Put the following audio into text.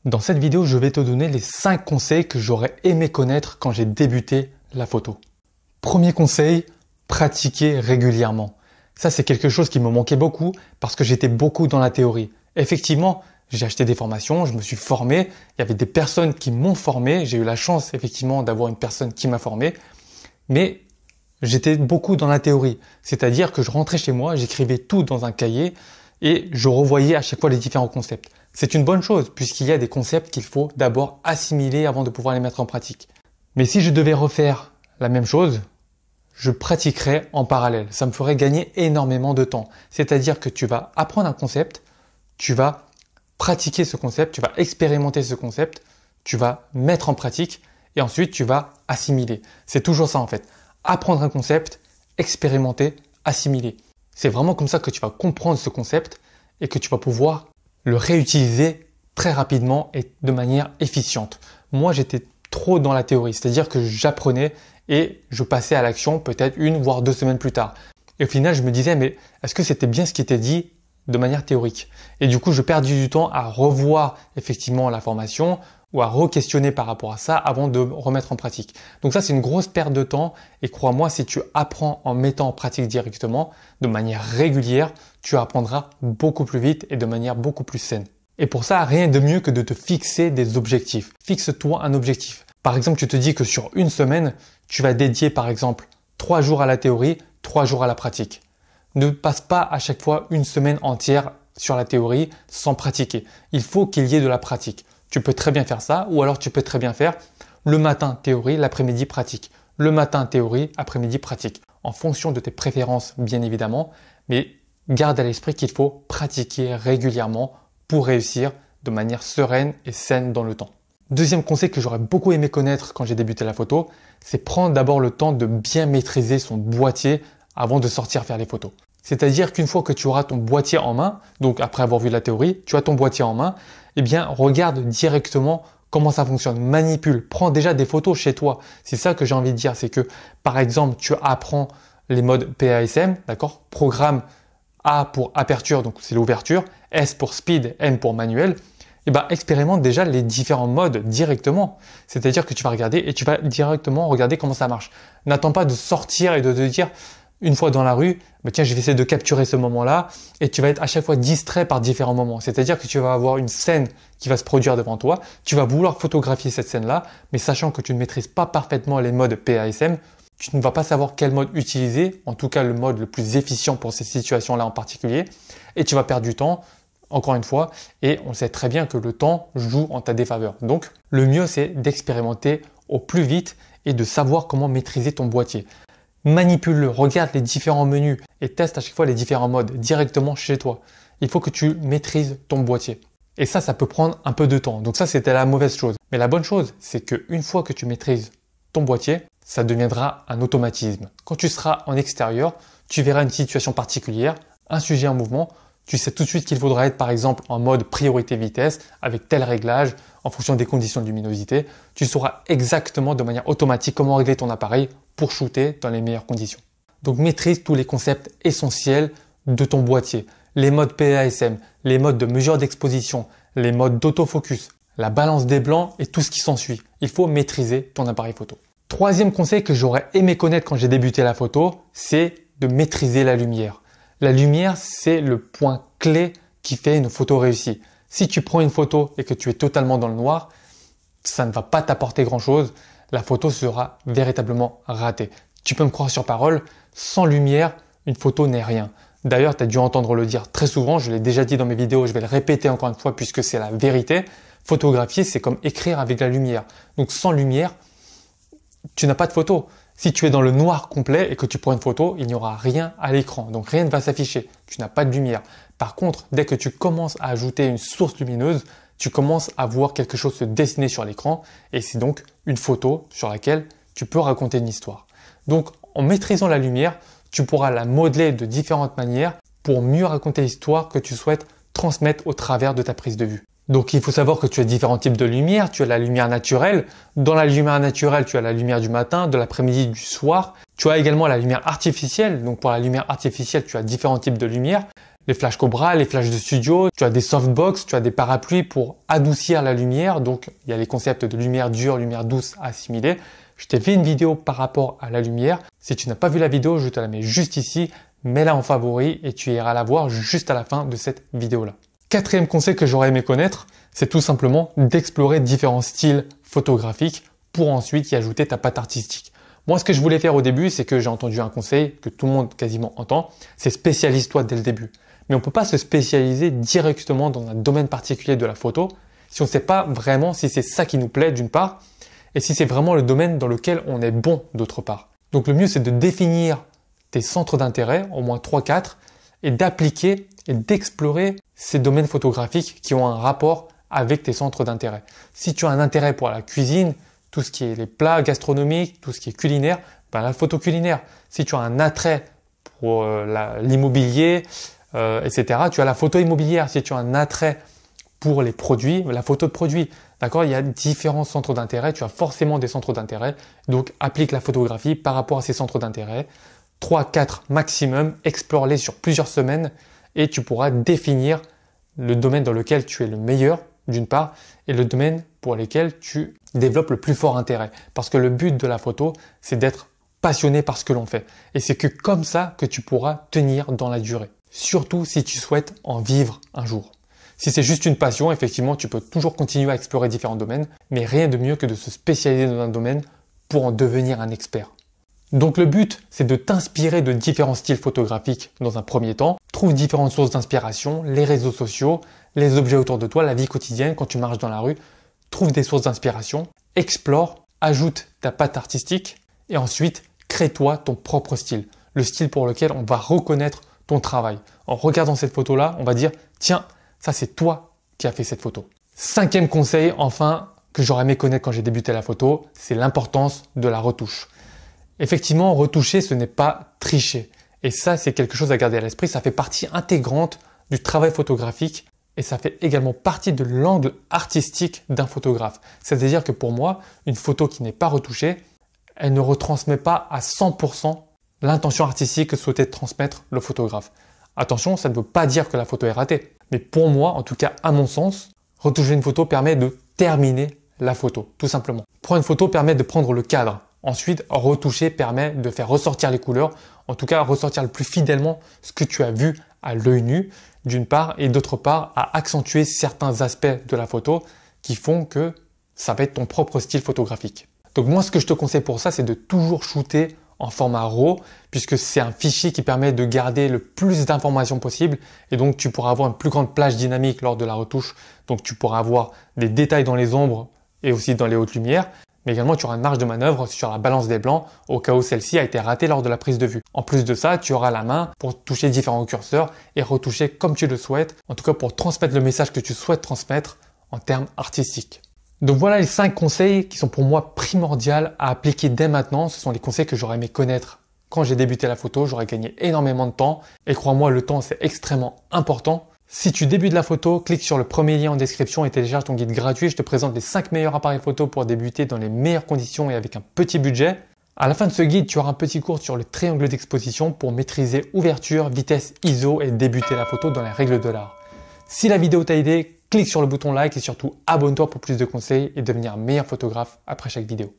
Dans cette vidéo, je vais te donner les 5 conseils que j'aurais aimé connaître quand j'ai débuté la photo. Premier conseil, pratiquer régulièrement. Ça, c'est quelque chose qui me manquait beaucoup parce que j'étais beaucoup dans la théorie. Effectivement, j'ai acheté des formations, je me suis formé, il y avait des personnes qui m'ont formé, j'ai eu la chance effectivement d'avoir une personne qui m'a formé, mais j'étais beaucoup dans la théorie. C'est-à-dire que je rentrais chez moi, j'écrivais tout dans un cahier et je revoyais à chaque fois les différents concepts. C'est une bonne chose puisqu'il y a des concepts qu'il faut d'abord assimiler avant de pouvoir les mettre en pratique. Mais si je devais refaire la même chose, je pratiquerais en parallèle. Ça me ferait gagner énormément de temps. C'est-à-dire que tu vas apprendre un concept, tu vas pratiquer ce concept, tu vas expérimenter ce concept, tu vas mettre en pratique et ensuite tu vas assimiler. C'est toujours ça en fait. Apprendre un concept, expérimenter, assimiler. C'est vraiment comme ça que tu vas comprendre ce concept et que tu vas pouvoir le réutiliser très rapidement et de manière efficiente. Moi, j'étais trop dans la théorie, c'est-à-dire que j'apprenais et je passais à l'action peut-être 1 voire 2 semaines plus tard. Et au final, je me disais, mais est-ce que c'était bien ce qui était dit de manière théorique? Et du coup, je perdais du temps à revoir effectivement la formation ou à re-questionner par rapport à ça avant de remettre en pratique. Donc ça, c'est une grosse perte de temps et crois-moi, si tu apprends en mettant en pratique directement, de manière régulière, tu apprendras beaucoup plus vite et de manière beaucoup plus saine. Et pour ça, rien de mieux que de te fixer des objectifs. Fixe-toi un objectif. Par exemple, tu te dis que sur une semaine, tu vas dédier par exemple 3 jours à la théorie, 3 jours à la pratique. Ne passe pas à chaque fois une semaine entière sur la théorie sans pratiquer. Il faut qu'il y ait de la pratique. Tu peux très bien faire ça ou alors tu peux très bien faire le matin théorie, l'après-midi pratique. Le matin théorie, après-midi pratique. En fonction de tes préférences bien évidemment, mais garde à l'esprit qu'il faut pratiquer régulièrement pour réussir de manière sereine et saine dans le temps. Deuxième conseil que j'aurais beaucoup aimé connaître quand j'ai débuté la photo, c'est prendre d'abord le temps de bien maîtriser son boîtier avant de sortir faire les photos. C'est-à-dire qu'une fois que tu auras ton boîtier en main, donc après avoir vu la théorie, tu as ton boîtier en main, eh bien regarde directement comment ça fonctionne, manipule, prends déjà des photos chez toi. C'est ça que j'ai envie de dire, c'est que par exemple tu apprends les modes PASM, d'accord? Programme A pour aperture, donc c'est l'ouverture, S pour speed, M pour manuel. Et ben expérimente déjà les différents modes directement. C'est-à-dire que tu vas regarder et tu vas directement regarder comment ça marche. N'attends pas de sortir et de te dire une fois dans la rue, bah tiens, je vais essayer de capturer ce moment-là et tu vas être à chaque fois distrait par différents moments. C'est-à-dire que tu vas avoir une scène qui va se produire devant toi, tu vas vouloir photographier cette scène-là, mais sachant que tu ne maîtrises pas parfaitement les modes PASM, tu ne vas pas savoir quel mode utiliser, en tout cas le mode le plus efficient pour ces situations-là en particulier, et tu vas perdre du temps, encore une fois, et on sait très bien que le temps joue en ta défaveur. Donc, le mieux, c'est d'expérimenter au plus vite et de savoir comment maîtriser ton boîtier. Manipule-le, regarde les différents menus et teste à chaque fois les différents modes directement chez toi. Il faut que tu maîtrises ton boîtier. Et ça peut prendre un peu de temps. Donc ça, c'était la mauvaise chose. Mais la bonne chose, c'est qu'une fois que tu maîtrises ton boîtier, ça deviendra un automatisme. Quand tu seras en extérieur, tu verras une situation particulière, un sujet en mouvement, tu sais tout de suite qu'il faudra être par exemple en mode priorité vitesse avec tel réglage en fonction des conditions de luminosité. Tu sauras exactement de manière automatique comment régler ton appareil pour shooter dans les meilleures conditions. Donc maîtrise tous les concepts essentiels de ton boîtier. Les modes PASM, les modes de mesure d'exposition, les modes d'autofocus, la balance des blancs et tout ce qui s'ensuit. Il faut maîtriser ton appareil photo. Troisième conseil que j'aurais aimé connaître quand j'ai débuté la photo, c'est de maîtriser la lumière. La lumière, c'est le point clé qui fait une photo réussie. Si tu prends une photo et que tu es totalement dans le noir, ça ne va pas t'apporter grand-chose. La photo sera véritablement ratée. Tu peux me croire sur parole, sans lumière, une photo n'est rien. D'ailleurs, tu as dû entendre le dire très souvent, je l'ai déjà dit dans mes vidéos, je vais le répéter encore une fois puisque c'est la vérité. Photographier, c'est comme écrire avec la lumière. Donc sans lumière, tu n'as pas de photo. Si tu es dans le noir complet et que tu prends une photo, il n'y aura rien à l'écran. Donc rien ne va s'afficher. Tu n'as pas de lumière. Par contre, dès que tu commences à ajouter une source lumineuse, tu commences à voir quelque chose se dessiner sur l'écran et c'est donc une photo sur laquelle tu peux raconter une histoire. Donc en maîtrisant la lumière, tu pourras la modeler de différentes manières pour mieux raconter l'histoire que tu souhaites transmettre au travers de ta prise de vue. Donc il faut savoir que tu as différents types de lumière. Tu as la lumière naturelle. Dans la lumière naturelle, tu as la lumière du matin, de l'après-midi, du soir. Tu as également la lumière artificielle. Donc pour la lumière artificielle, tu as différents types de lumière. les flashs Cobra, les flashs de studio, tu as des softbox, tu as des parapluies pour adoucir la lumière. Donc, il y a les concepts de lumière dure, lumière douce à assimiler. Je t'ai fait une vidéo par rapport à la lumière. Si tu n'as pas vu la vidéo, je te la mets juste ici. Mets-la en favori et tu iras la voir juste à la fin de cette vidéo-là. Quatrième conseil que j'aurais aimé connaître, c'est tout simplement d'explorer différents styles photographiques pour ensuite y ajouter ta patte artistique. Moi, ce que je voulais faire au début, c'est que j'ai entendu un conseil que tout le monde quasiment entend, c'est spécialise-toi dès le début. Mais on ne peut pas se spécialiser directement dans un domaine particulier de la photo si on ne sait pas vraiment si c'est ça qui nous plaît d'une part et si c'est vraiment le domaine dans lequel on est bon d'autre part. Donc le mieux, c'est de définir tes centres d'intérêt, au moins 3-4, et d'appliquer et d'explorer ces domaines photographiques qui ont un rapport avec tes centres d'intérêt. Si tu as un intérêt pour la cuisine, tout ce qui est les plats gastronomiques, tout ce qui est culinaire, ben la photo culinaire. Si tu as un attrait pour l'immobilier, etc., tu as la photo immobilière. Si tu as un attrait pour les produits, la photo de produits. D'accord? Il y a différents centres d'intérêt. Tu as forcément des centres d'intérêt. Donc, applique la photographie par rapport à ces centres d'intérêt. 3-4 maximum. Explore-les sur plusieurs semaines et tu pourras définir le domaine dans lequel tu es le meilleur, d'une part, et le domaine pour lequel tu développes le plus fort intérêt. Parce que le but de la photo, c'est d'être passionné par ce que l'on fait. Et c'est que comme ça que tu pourras tenir dans la durée. Surtout si tu souhaites en vivre un jour. Si c'est juste une passion, effectivement, tu peux toujours continuer à explorer différents domaines, mais rien de mieux que de se spécialiser dans un domaine pour en devenir un expert. Donc le but, c'est de t'inspirer de différents styles photographiques dans un premier temps. Trouve différentes sources d'inspiration, les réseaux sociaux, les objets autour de toi, la vie quotidienne, quand tu marches dans la rue. Trouve des sources d'inspiration, explore, ajoute ta patte artistique et ensuite crée-toi ton propre style. Le style pour lequel on va reconnaître ton travail. En regardant cette photo-là, on va dire « Tiens, ça c'est toi qui as fait cette photo ». Cinquième conseil, enfin, que j'aurais aimé connaître quand j'ai débuté la photo, c'est l'importance de la retouche. Effectivement, retoucher, ce n'est pas tricher. Et ça, c'est quelque chose à garder à l'esprit. Ça fait partie intégrante du travail photographique et ça fait également partie de l'angle artistique d'un photographe. C'est-à-dire que pour moi, une photo qui n'est pas retouchée, elle ne retransmet pas à 100% l'intention artistique que souhaitait transmettre le photographe. Attention, ça ne veut pas dire que la photo est ratée. Mais pour moi, en tout cas à mon sens, retoucher une photo permet de terminer la photo, tout simplement. Prendre une photo permet de prendre le cadre. Ensuite, retoucher permet de faire ressortir les couleurs, en tout cas ressortir le plus fidèlement ce que tu as vu à l'œil nu, d'une part, et d'autre part, à accentuer certains aspects de la photo qui font que ça va être ton propre style photographique. Donc moi, ce que je te conseille pour ça, c'est de toujours shooter en format RAW, puisque c'est un fichier qui permet de garder le plus d'informations possible, et donc tu pourras avoir une plus grande plage dynamique lors de la retouche, donc tu pourras avoir des détails dans les ombres et aussi dans les hautes lumières, mais également tu auras une marge de manœuvre sur la balance des blancs au cas où celle-ci a été ratée lors de la prise de vue. En plus de ça, tu auras la main pour toucher différents curseurs et retoucher comme tu le souhaites, en tout cas pour transmettre le message que tu souhaites transmettre en termes artistiques. Donc voilà les 5 conseils qui sont pour moi primordiaux à appliquer dès maintenant. Ce sont les conseils que j'aurais aimé connaître quand j'ai débuté la photo. J'aurais gagné énormément de temps et crois-moi, le temps c'est extrêmement important. Si tu débutes la photo, clique sur le premier lien en description et télécharge ton guide gratuit. Je te présente les 5 meilleurs appareils photo pour débuter dans les meilleures conditions et avec un petit budget. À la fin de ce guide, tu auras un petit cours sur le triangle d'exposition pour maîtriser ouverture, vitesse, ISO et débuter la photo dans les règles de l'art. Si la vidéo t'a aidé, clique sur le bouton like et surtout abonne-toi pour plus de conseils et devenir un meilleur photographe après chaque vidéo.